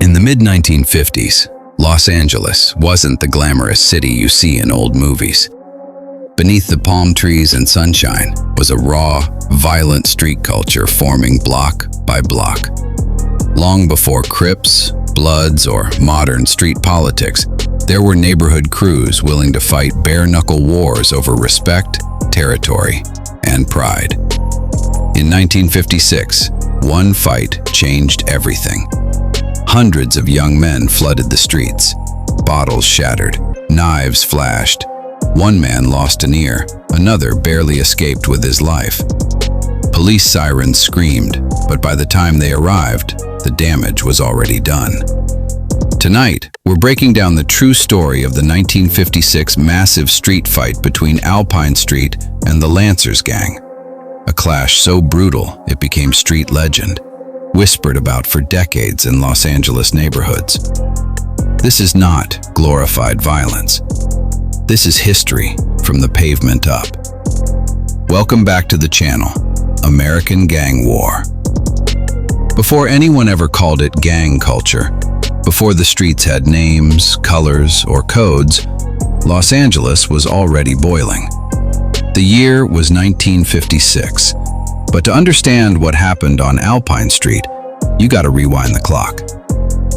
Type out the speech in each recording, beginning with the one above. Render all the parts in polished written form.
In the mid-1950s, Los Angeles wasn't the glamorous city you see in old movies. Beneath the palm trees and sunshine was a raw, violent street culture forming block by block. Long before Crips, Bloods, or modern street politics, there were neighborhood crews willing to fight bare-knuckle wars over respect, territory, and pride. In 1956, one fight changed everything. Hundreds of young men flooded the streets. Bottles shattered, knives flashed. One man lost an ear, another barely escaped with his life. Police sirens screamed, but by the time they arrived, the damage was already done. Tonight, we're breaking down the true story of the 1956 massive street fight between Alpine Street and the Lancers gang. A clash so brutal it became street legend, whispered about for decades in Los Angeles neighborhoods. This is not glorified violence. This is history from the pavement up. Welcome back to the channel, American Gang War. Before anyone ever called it gang culture, before the streets had names, colors, or codes, Los Angeles was already boiling. The year was 1956, but to understand what happened on Alpine Street, you gotta rewind the clock.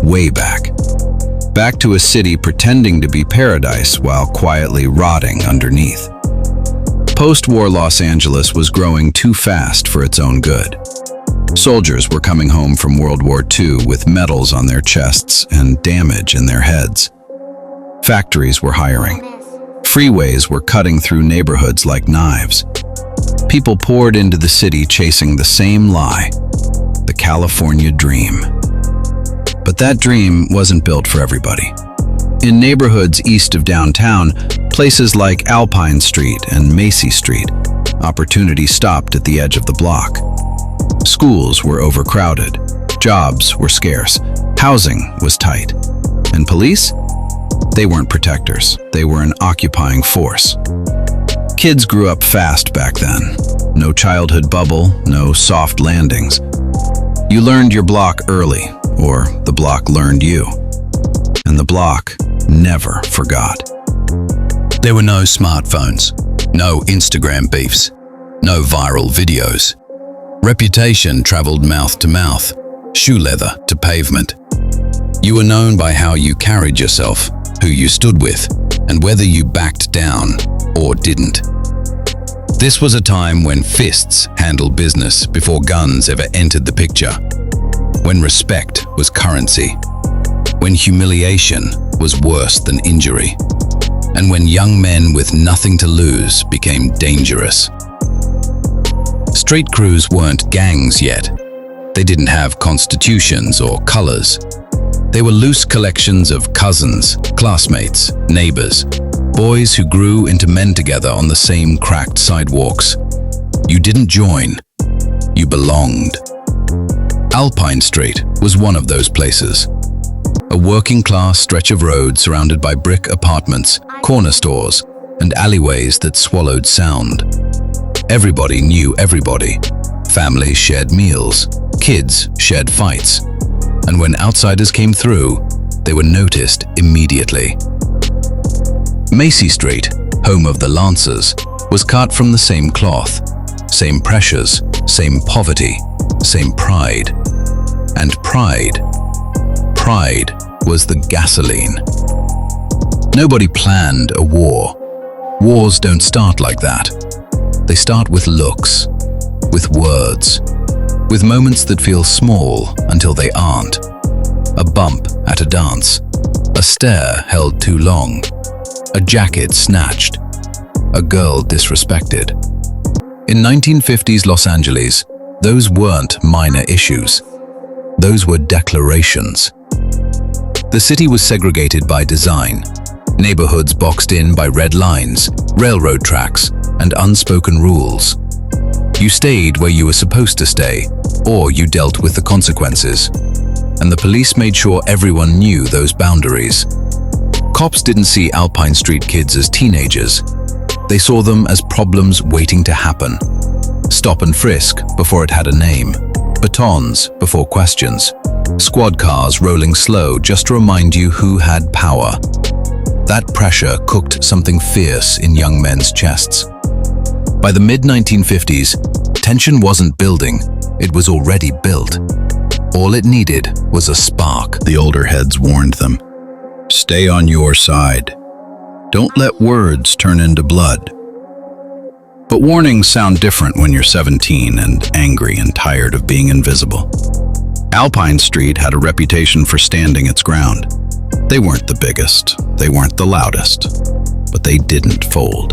Way back. Back to a city pretending to be paradise while quietly rotting underneath. Post-war Los Angeles was growing too fast for its own good. Soldiers were coming home from World War II with medals on their chests and damage in their heads. Factories were hiring. Freeways were cutting through neighborhoods like knives. People poured into the city chasing the same lie, the California dream. But that dream wasn't built for everybody. In neighborhoods east of downtown, places like Alpine Street and Macy Street, opportunity stopped at the edge of the block. Schools were overcrowded, jobs were scarce, housing was tight. And police? They weren't protectors, they were an occupying force. Kids grew up fast back then. No childhood bubble, no soft landings. You learned your block early, or the block learned you. And the block never forgot. There were no smartphones, no Instagram beefs, no viral videos. Reputation traveled mouth to mouth, shoe leather to pavement. You were known by how you carried yourself, who you stood with, and whether you backed down or didn't. This was a time when fists handled business before guns ever entered the picture, when respect was currency, when humiliation was worse than injury, and when young men with nothing to lose became dangerous. Street crews weren't gangs yet. They didn't have constitutions or colors. They were loose collections of cousins, classmates, neighbors, boys who grew into men together on the same cracked sidewalks. You didn't join, you belonged. Alpine Street was one of those places. A working-class stretch of road surrounded by brick apartments, corner stores, and alleyways that swallowed sound. Everybody knew everybody. Families shared meals, kids shared fights. And when outsiders came through, they were noticed immediately. Macy Street, home of the Lancers, was cut from the same cloth, same pressures, same poverty, same pride. And pride was the gasoline. Nobody planned a war. Wars don't start like that. They start with looks, with words, with moments that feel small until they aren't. A bump at a dance, a stare held too long, a jacket snatched, a girl disrespected. In 1950s Los Angeles, those weren't minor issues. Those were declarations. The city was segregated by design, neighborhoods boxed in by red lines, railroad tracks, and unspoken rules. You stayed where you were supposed to stay, or you dealt with the consequences. And the police made sure everyone knew those boundaries. Cops didn't see Alpine Street kids as teenagers. They saw them as problems waiting to happen. Stop and frisk before it had a name. Batons before questions. Squad cars rolling slow just to remind you who had power. That pressure cooked something fierce in young men's chests. By the mid-1950s, tension wasn't building, it was already built. All it needed was a spark. The older heads warned them. Stay on your side. Don't let words turn into blood. But warnings sound different when you're 17 and angry and tired of being invisible. Alpine Street had a reputation for standing its ground. They weren't the biggest, they weren't the loudest, but they didn't fold.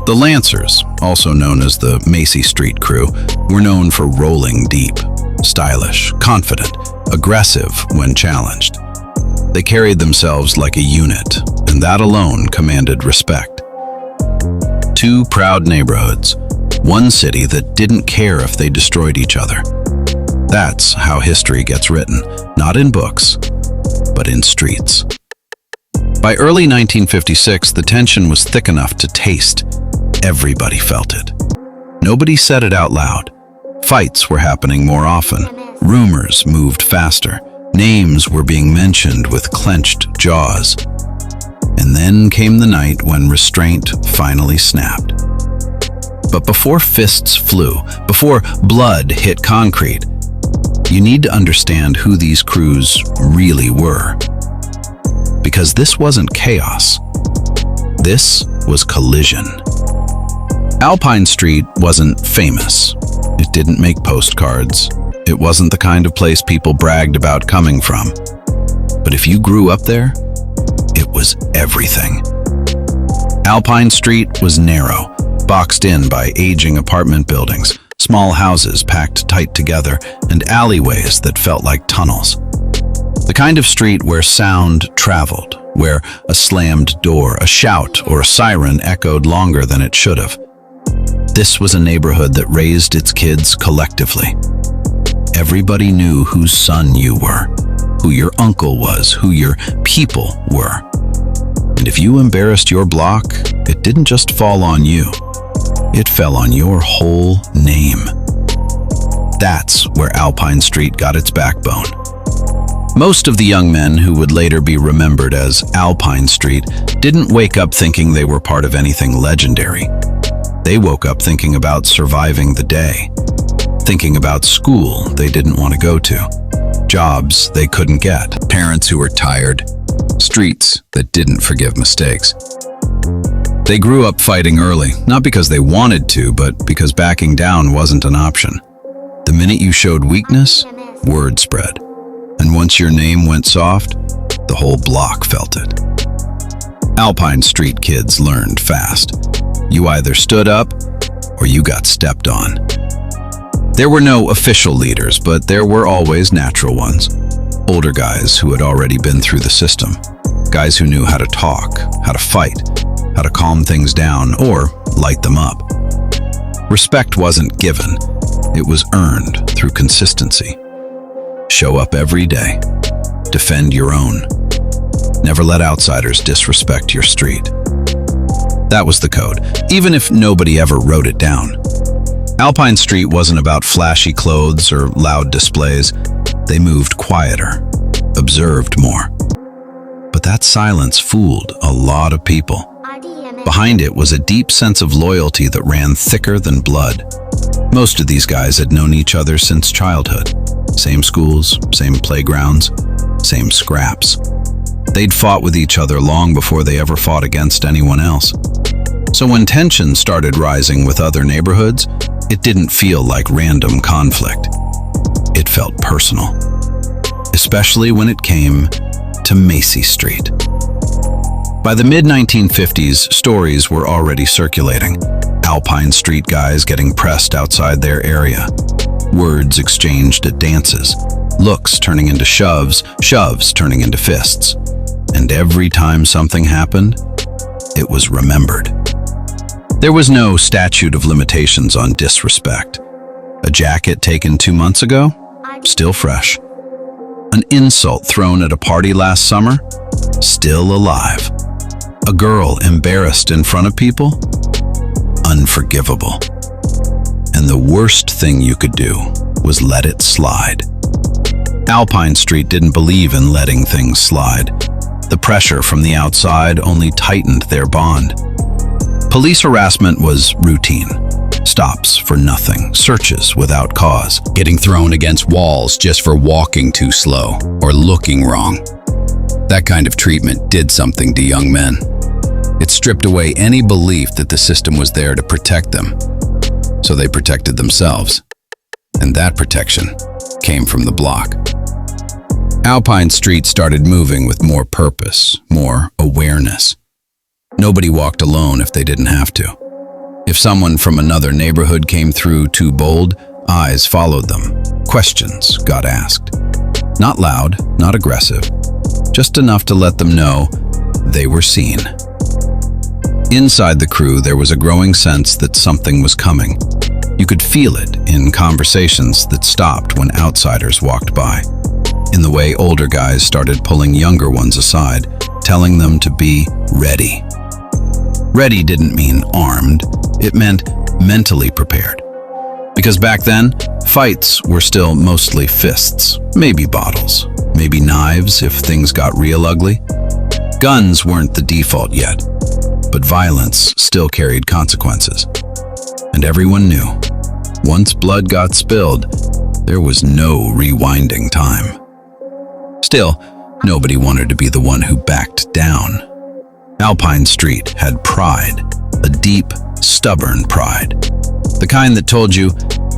The Lancers, also known as the Macy Street Crew, were known for rolling deep, stylish, confident, aggressive when challenged. They carried themselves like a unit, and that alone commanded respect. Two proud neighborhoods, one city that didn't care if they destroyed each other. That's how history gets written, not in books, but in streets. By early 1956, the tension was thick enough to taste. Everybody felt it. Nobody said it out loud. Fights were happening more often. Rumors moved faster. Names were being mentioned with clenched jaws. And then came the night when restraint finally snapped. But before fists flew, before blood hit concrete, you need to understand who these crews really were. Because this wasn't chaos. This was collision. Alpine Street wasn't famous. It didn't make postcards. It wasn't the kind of place people bragged about coming from. But if you grew up there, it was everything. Alpine Street was narrow, boxed in by aging apartment buildings, small houses packed tight together, and alleyways that felt like tunnels. The kind of street where sound traveled, where a slammed door, a shout, or a siren echoed longer than it should have. This was a neighborhood that raised its kids collectively. Everybody knew whose son you were, who your uncle was, who your people were. And if you embarrassed your block, it didn't just fall on you. It fell on your whole name. That's where Alpine Street got its backbone. Most of the young men who would later be remembered as Alpine Street didn't wake up thinking they were part of anything legendary. They woke up thinking about surviving the day, thinking about school they didn't want to go to, jobs they couldn't get, parents who were tired, streets that didn't forgive mistakes. They grew up fighting early, not because they wanted to, but because backing down wasn't an option. The minute you showed weakness, word spread. And once your name went soft, the whole block felt it. Alpine Street kids learned fast. You either stood up or you got stepped on. There were no official leaders, but there were always natural ones. Older guys who had already been through the system. Guys who knew how to talk, how to fight, how to calm things down or light them up. Respect wasn't given, it was earned through consistency. Show up every day. Defend your own. Never let outsiders disrespect your street. That was the code, even if nobody ever wrote it down. Alpine Street wasn't about flashy clothes or loud displays. They moved quieter, observed more. But that silence fooled a lot of people. Behind it was a deep sense of loyalty that ran thicker than blood. Most of these guys had known each other since childhood. Same schools, same playgrounds, same scraps. They'd fought with each other long before they ever fought against anyone else. So when tension started rising with other neighborhoods, it didn't feel like random conflict. It felt personal, especially when it came to Macy Street. By the mid-1950s, stories were already circulating. Alpine Street guys getting pressed outside their area. Words exchanged at dances. Looks turning into shoves, shoves turning into fists. And every time something happened, it was remembered. There was no statute of limitations on disrespect. A jacket taken 2 months ago? Still fresh. An insult thrown at a party last summer? Still alive. A girl embarrassed in front of people? Unforgivable. And the worst thing you could do was let it slide. Alpine Street didn't believe in letting things slide. The pressure from the outside only tightened their bond. Police harassment was routine. Stops for nothing, searches without cause. Getting thrown against walls just for walking too slow or looking wrong. That kind of treatment did something to young men. It stripped away any belief that the system was there to protect them. So they protected themselves. And that protection came from the block. Alpine Street started moving with more purpose, more awareness. Nobody walked alone if they didn't have to. If someone from another neighborhood came through too bold, eyes followed them. Questions got asked. Not loud, not aggressive, just enough to let them know they were seen. Inside the crew, there was a growing sense that something was coming. You could feel it in conversations that stopped when outsiders walked by, in the way older guys started pulling younger ones aside, telling them to be ready. Ready didn't mean armed, it meant mentally prepared. Because back then, fights were still mostly fists, maybe bottles, maybe knives if things got real ugly. Guns weren't the default yet, but violence still carried consequences. And everyone knew, once blood got spilled, there was no rewinding time. Still, nobody wanted to be the one who backed down. Alpine Street had pride, a deep, stubborn pride. The kind that told you,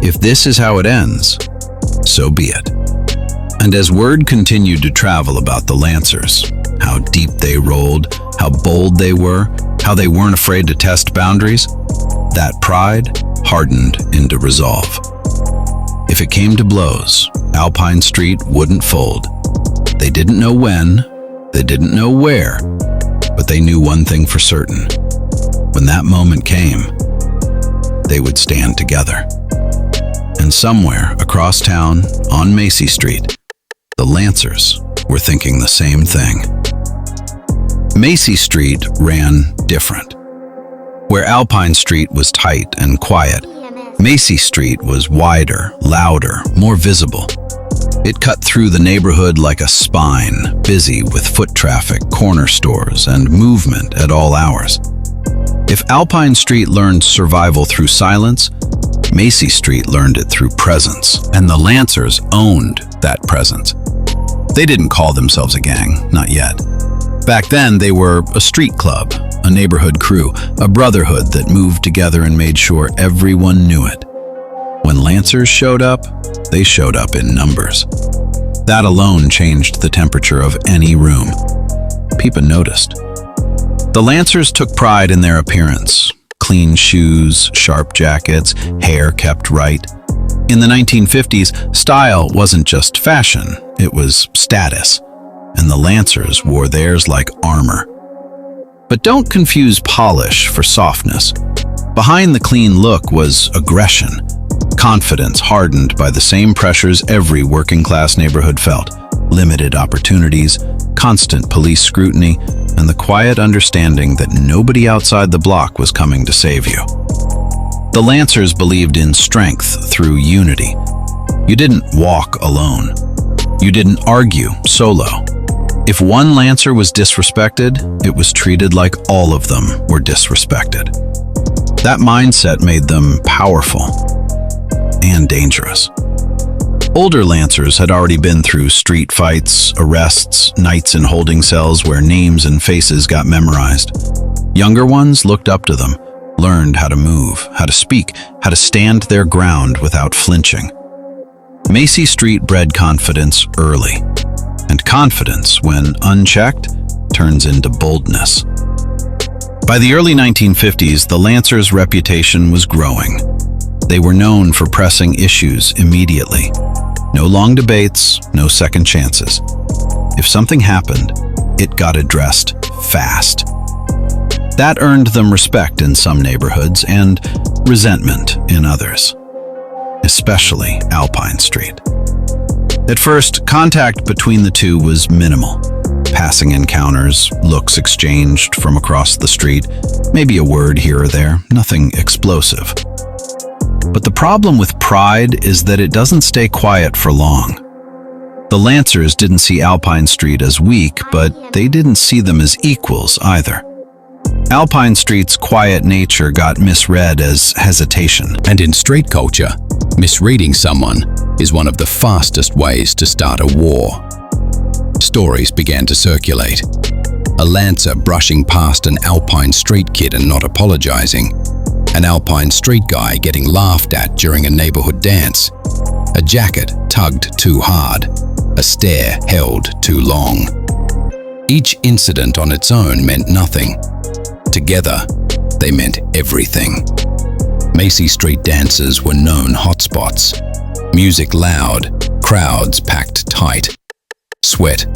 if this is how it ends, so be it. And as word continued to travel about the Lancers, how deep they rolled, how bold they were, how they weren't afraid to test boundaries, that pride hardened into resolve. If it came to blows, Alpine Street wouldn't fold. They didn't know when, they didn't know where, but they knew one thing for certain. When that moment came, they would stand together. And somewhere across town, on Macy Street, the Lancers were thinking the same thing. Macy Street ran different. Where Alpine Street was tight and quiet, Macy Street was wider, louder, more visible. It cut through the neighborhood like a spine, busy with foot traffic, corner stores, and movement at all hours. If Alpine Street learned survival through silence, Macy Street learned it through presence, and the Lancers owned that presence. They didn't call themselves a gang, not yet. Back then, they were a street club, a neighborhood crew, a brotherhood that moved together and made sure everyone knew it. When Lancers showed up, they showed up in numbers. That alone changed the temperature of any room. People noticed. The Lancers took pride in their appearance. Clean shoes, sharp jackets, hair kept right. In the 1950s, style wasn't just fashion, it was status. And the Lancers wore theirs like armor. But don't confuse polish for softness. Behind the clean look was aggression. Confidence hardened by the same pressures every working-class neighborhood felt. Limited opportunities, constant police scrutiny, and the quiet understanding that nobody outside the block was coming to save you. The Lancers believed in strength through unity. You didn't walk alone. You didn't argue solo. If one Lancer was disrespected, it was treated like all of them were disrespected. That mindset made them powerful and dangerous. Older Lancers had already been through street fights, arrests, nights in holding cells where names and faces got memorized. Younger ones looked up to them, learned how to move, how to speak, how to stand their ground without flinching. Macy Street bred confidence early, and confidence, when unchecked, turns into boldness. By the early 1950s, the Lancers' reputation was growing. They were known for pressing issues immediately. No long debates, no second chances. If something happened, it got addressed fast. That earned them respect in some neighborhoods and resentment in others, especially Alpine Street. At first, contact between the two was minimal. Passing encounters, looks exchanged from across the street, maybe a word here or there, nothing explosive. But the problem with pride is that it doesn't stay quiet for long. The Lancers didn't see Alpine Street as weak, but they didn't see them as equals either. Alpine Street's quiet nature got misread as hesitation. And in street culture, misreading someone is one of the fastest ways to start a war. Stories began to circulate. A Lancer brushing past an Alpine Street kid and not apologizing. An Alpine Street guy getting laughed at during a neighborhood dance. A jacket tugged too hard. A stare held too long. Each incident on its own meant nothing. Together, they meant everything. Macy Street dances were known hotspots. Music loud, crowds packed tight. Sweat,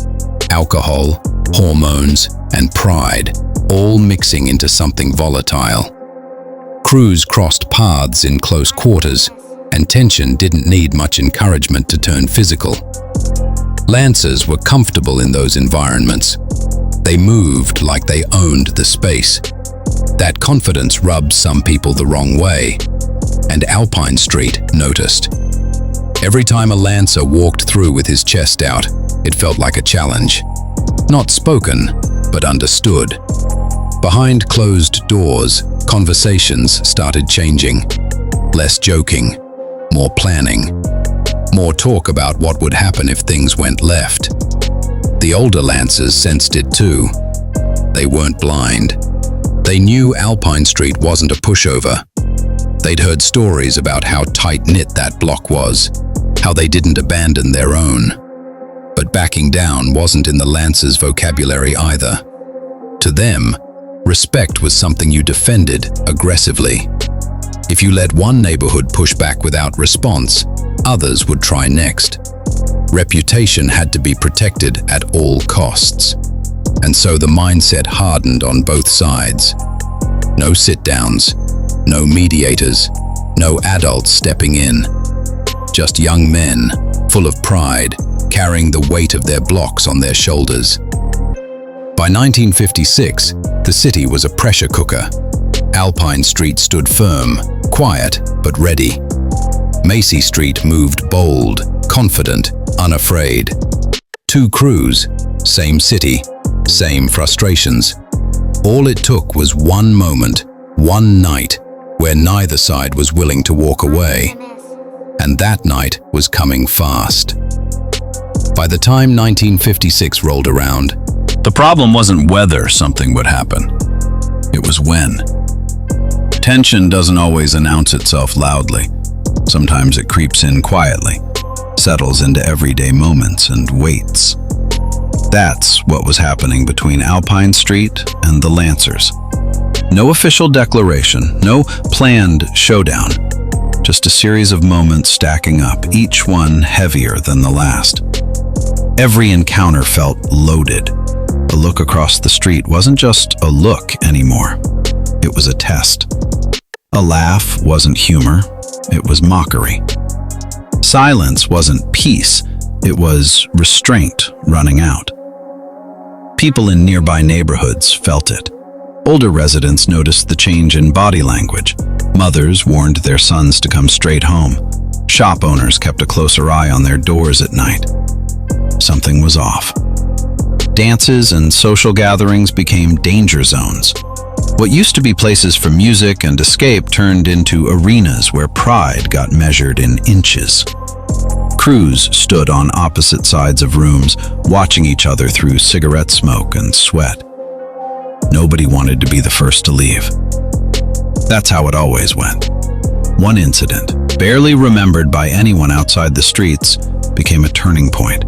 alcohol, hormones, and pride, all mixing into something volatile. Crews crossed paths in close quarters, and tension didn't need much encouragement to turn physical. Lancers were comfortable in those environments. They moved like they owned the space. That confidence rubbed some people the wrong way, and Alpine Street noticed. Every time a Lancer walked through with his chest out, it felt like a challenge. Not spoken, but understood. Behind closed doors, conversations started changing. Less joking, more planning. More talk about what would happen if things went left. The older Lancers sensed it too. They weren't blind. They knew Alpine Street wasn't a pushover. They'd heard stories about how tight-knit that block was, how they didn't abandon their own. But backing down wasn't in the Lancers' vocabulary either. To them, respect was something you defended aggressively. If you let one neighborhood push back without response, others would try next. Reputation had to be protected at all costs. And so the mindset hardened on both sides. No sit-downs, no mediators, no adults stepping in. Just young men, full of pride, carrying the weight of their blocks on their shoulders. By 1956, the city was a pressure cooker. Alpine Street stood firm, quiet, but ready. Macy Street moved bold, confident, unafraid. Two crews, same city, same frustrations. All it took was one moment, one night, where neither side was willing to walk away. And that night was coming fast. By the time 1956 rolled around, The problem wasn't whether something would happen. It was when. Tension doesn't always announce itself loudly. Sometimes it creeps in quietly, settles into everyday moments, and waits. That's what was happening between Alpine Street and the Lancers. No official declaration, no planned showdown, just a series of moments stacking up, each one heavier than the last. Every encounter felt loaded. A look across the street wasn't just a look anymore. It was a test. A laugh wasn't humor, it was mockery. Silence wasn't peace, it was restraint running out. People in nearby neighborhoods felt it. Older residents noticed the change in body language. Mothers warned their sons to come straight home. Shop owners kept a closer eye on their doors at night. Something was off. Dances and social gatherings became danger zones. What used to be places for music and escape turned into arenas where pride got measured in inches. Crews stood on opposite sides of rooms, watching each other through cigarette smoke and sweat. Nobody wanted to be the first to leave. That's how it always went. One incident, barely remembered by anyone outside the streets, became a turning point.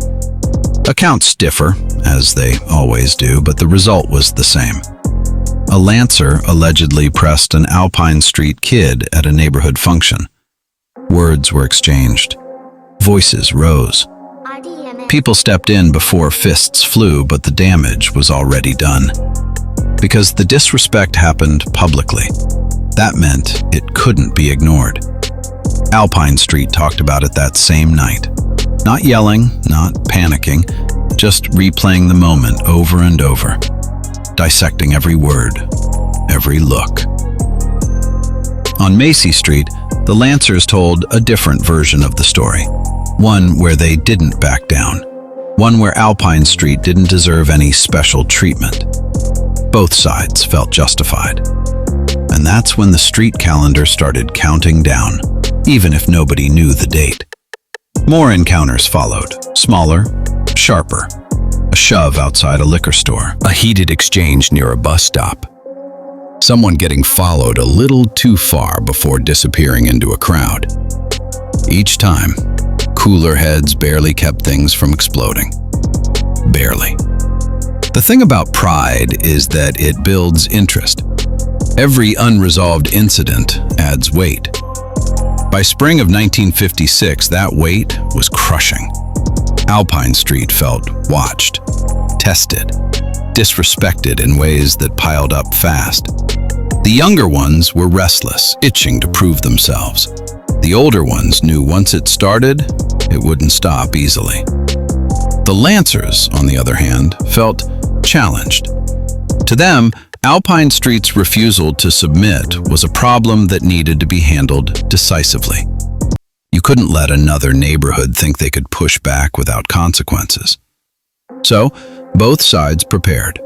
Accounts differ, as they always do, but the result was the same. A Lancer allegedly pressed an Alpine Street kid at a neighborhood function. Words were exchanged. Voices rose. People stepped in before fists flew, but the damage was already done. Because the disrespect happened publicly. That meant it couldn't be ignored. Alpine Street talked about it that same night. Not yelling, not panicking, just replaying the moment over and over, dissecting every word, every look. On Macy Street, The Lancers told a different version of the story, one where they didn't back down, one where Alpine Street didn't deserve any special treatment. Both sides felt justified. And that's when the street calendar started counting down, even if nobody knew the date. More encounters followed, smaller, sharper. A shove outside a liquor store. A heated exchange near a bus stop. Someone getting followed a little too far before disappearing into a crowd. Each time, cooler heads barely kept things from exploding. Barely. The thing about pride is that it builds interest. Every unresolved incident adds weight. By spring of 1956, that weight was crushing. Alpine Street felt watched, tested, disrespected in ways that piled up fast. The younger ones were restless, itching to prove themselves. The older ones knew once it started, it wouldn't stop easily. The Lancers, on the other hand, felt challenged. To them, Alpine Street's refusal to submit was a problem that needed to be handled decisively. You couldn't let another neighborhood think they could push back without consequences. So, both sides prepared,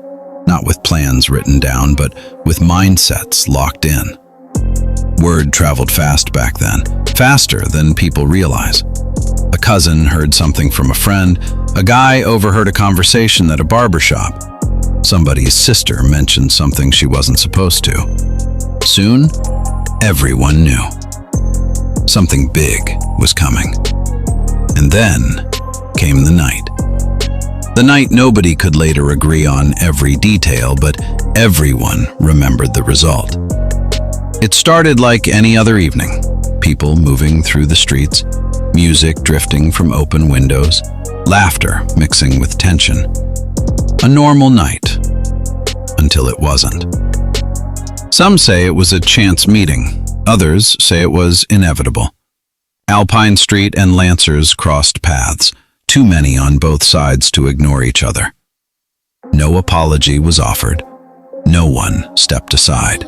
not with plans written down, but with mindsets locked in. Word traveled fast back then, faster than people realize. A cousin heard something from a friend, a guy overheard a conversation at a barbershop. Somebody's sister mentioned something she wasn't supposed to. Soon, everyone knew. Something big was coming. And then came the night. The night nobody could later agree on every detail, but everyone remembered the result. It started like any other evening. People moving through the streets, music drifting from open windows, laughter mixing with tension. A normal night, until it wasn't. Some say it was a chance meeting. Others say it was inevitable. Alpine Street and Lancers crossed paths, too many on both sides to ignore each other. No apology was offered. No one stepped aside.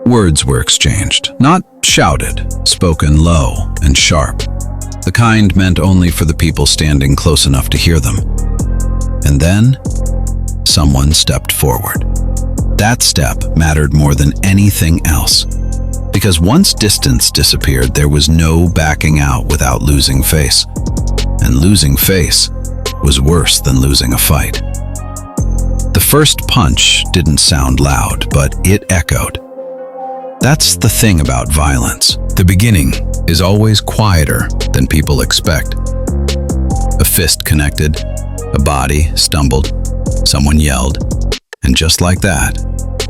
Words were exchanged, not shouted, spoken low and sharp, the kind meant only for the people standing close enough to hear them. And then, someone stepped forward. That step mattered more than anything else. Because once distance disappeared, there was no backing out without losing face. And losing face was worse than losing a fight. The first punch didn't sound loud, but it echoed. That's the thing about violence. The beginning is always quieter than people expect. A fist connected, a body stumbled, someone yelled, and just like that,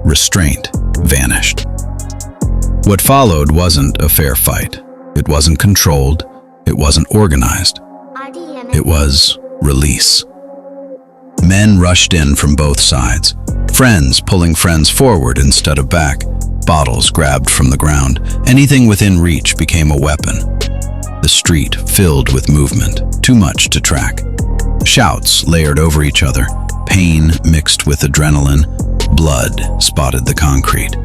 restraint vanished. What followed wasn't a fair fight. It wasn't controlled. It wasn't organized. It was release. Men rushed in from both sides, friends pulling friends forward instead of back, bottles grabbed from the ground. Anything within reach became a weapon. The street filled with movement, too much to track. Shouts layered over each other, pain mixed with adrenaline, blood spotted the concrete.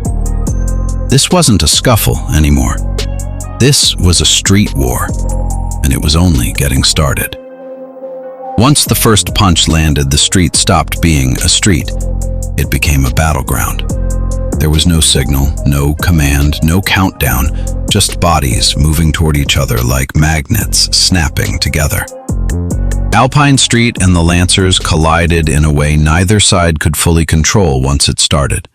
This wasn't a scuffle anymore. This was a street war, and it was only getting started. Once the first punch landed, the street stopped being a street. It became a battleground. There was no signal, no command, no countdown, just bodies moving toward each other like magnets snapping together. Alpine Street and the Lancers collided in a way neither side could fully control once it started.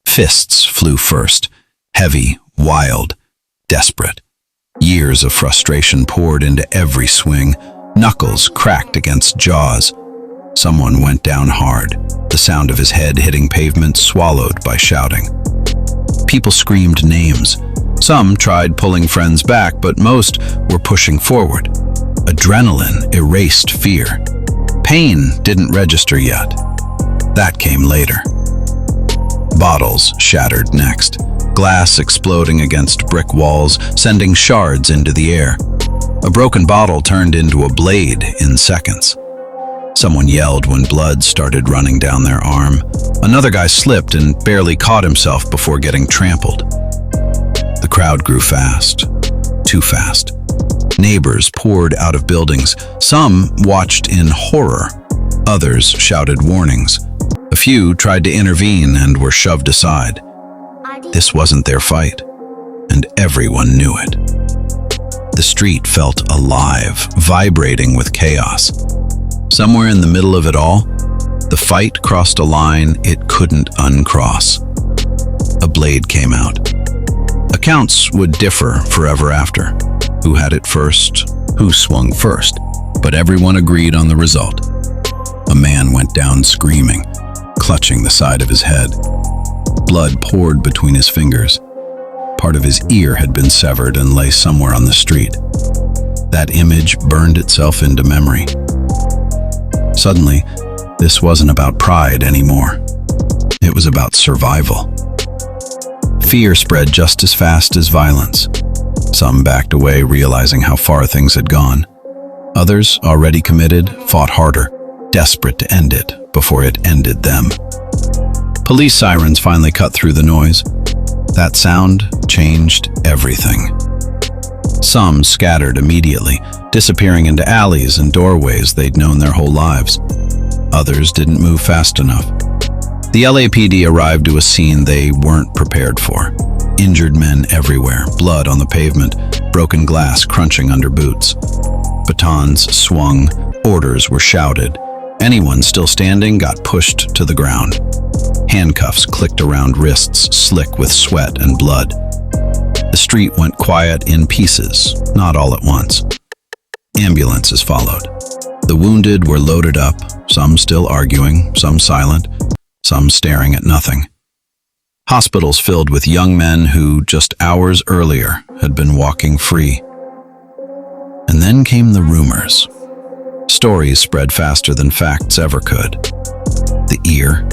Fists flew first, heavy, wild, desperate. Years of frustration poured into every swing. Knuckles cracked against jaws. Someone went down hard, the sound of his head hitting pavement swallowed by shouting. People screamed names. Some tried pulling friends back, but most were pushing forward. Adrenaline erased fear. Pain didn't register yet. That came later. Bottles shattered next, glass exploding against brick walls, sending shards into the air. A broken bottle turned into a blade in seconds. Someone yelled when blood started running down their arm. Another guy slipped and barely caught himself before getting trampled. The crowd grew fast, too fast. Neighbors poured out of buildings. Some watched in horror. Others shouted warnings. A few tried to intervene and were shoved aside. This wasn't their fight, and everyone knew it. The street felt alive, vibrating with chaos. Somewhere in the middle of it all, the fight crossed a line it couldn't uncross. A blade came out. Accounts would differ forever after. Who had it first? Who swung first? But everyone agreed on the result. A man went down screaming, clutching the side of his head. Blood poured between his fingers. Part of his ear had been severed and lay somewhere on the street. That image burned itself into memory. Suddenly, this wasn't about pride anymore. It was about survival. Fear spread just as fast as violence. Some backed away, realizing how far things had gone. Others, already committed, fought harder, desperate to end it before it ended them. Police sirens finally cut through the noise. That sound changed everything. Some scattered immediately, disappearing into alleys and doorways they'd known their whole lives. Others didn't move fast enough. The LAPD arrived to a scene they weren't prepared for. Injured men everywhere, blood on the pavement, broken glass crunching under boots. Batons swung, orders were shouted. Anyone still standing got pushed to the ground. Handcuffs clicked around wrists, slick with sweat and blood. The street went quiet in pieces, not all at once. Ambulances followed. The wounded were loaded up, some still arguing, some silent, some staring at nothing. Hospitals filled with young men who, just hours earlier, had been walking free. And then came the rumors. Stories spread faster than facts ever could. The ear,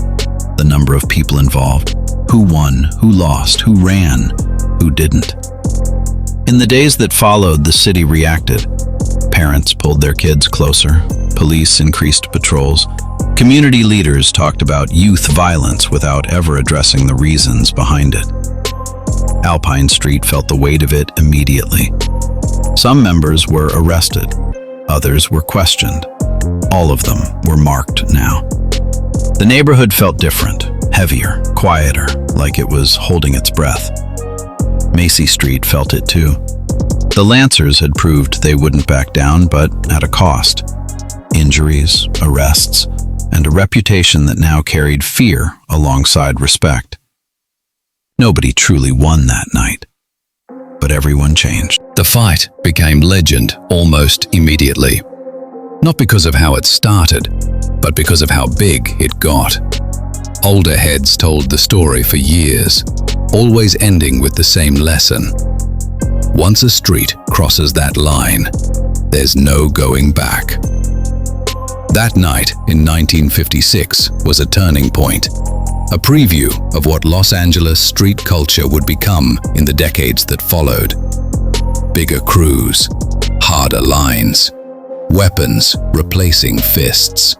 the number of people involved, who won, who lost, who ran, who didn't. In the days that followed, the city reacted. Parents pulled their kids closer. Police increased patrols. Community leaders talked about youth violence without ever addressing the reasons behind it. Alpine Street felt the weight of it immediately. Some members were arrested. Others were questioned. All of them were marked now. The neighborhood felt different, heavier, quieter, like it was holding its breath. Macy Street felt it too. The Lancers had proved they wouldn't back down, but at a cost. Injuries, arrests, and a reputation that now carried fear alongside respect. Nobody truly won that night, but everyone changed. The fight became legend almost immediately. Not because of how it started, but because of how big it got. Older heads told the story for years, always ending with the same lesson. Once a street crosses that line, there's no going back. That night in 1956 was a turning point, a preview of what Los Angeles street culture would become in the decades that followed. Bigger crews, harder lines, weapons replacing fists.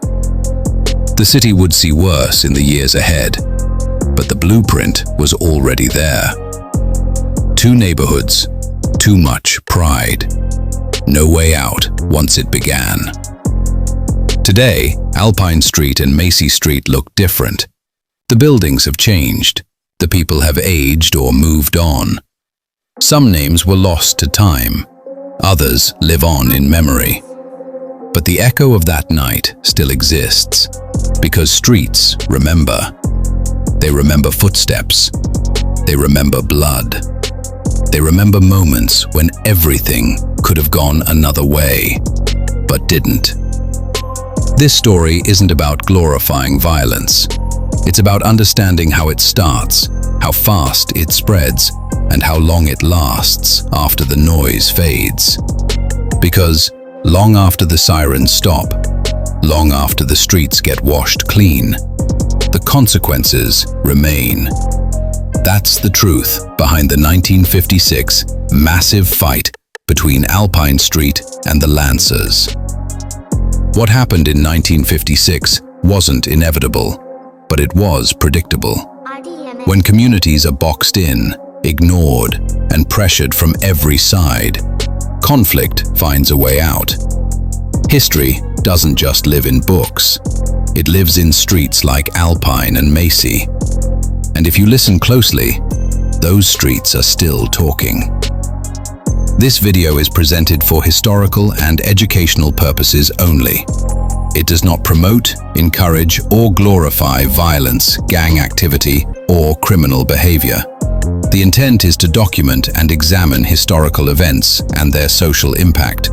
The city would see worse in the years ahead, but the blueprint was already there. Two neighborhoods, too much pride. No way out once it began. Today, Alpine Street and Macy Street look different. The buildings have changed. The people have aged or moved on. Some names were lost to time. Others live on in memory. But the echo of that night still exists, because streets remember. They remember footsteps. They remember blood. They remember moments when everything could have gone another way, but didn't. This story isn't about glorifying violence. It's about understanding how it starts, how fast it spreads, and how long it lasts after the noise fades. Because long after the sirens stop, long after the streets get washed clean, the consequences remain. That's the truth behind the 1956 massive fight between Alpine Street and the Lancers. What happened in 1956 wasn't inevitable, but it was predictable. When communities are boxed in, ignored, and pressured from every side, conflict finds a way out. History doesn't just live in books. It lives in streets like Alpine and Macy. And if you listen closely, those streets are still talking. This video is presented for historical and educational purposes only. It does not promote, encourage, or glorify violence, gang activity, or criminal behavior. The intent is to document and examine historical events and their social impact.